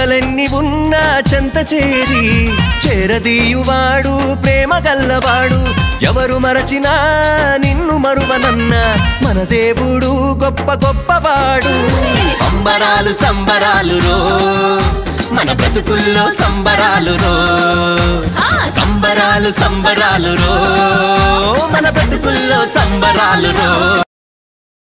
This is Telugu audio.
చుక్కలెన్ని ఉన్నా చెంత చేరి చేరదీయువాడు ప్రేమ గల్లవాడు ఎవరు మరచినా నిన్ను మరువనన్న మన దేవుడు గొప్ప గొప్పవాడు సంబరాలు సంబరాలు రో మన బ్రతుకుల్లో సంబరాలు రో సంబరాలు సంబరాలు రో మన బ్రతుకుల్లో సంబరాలు రో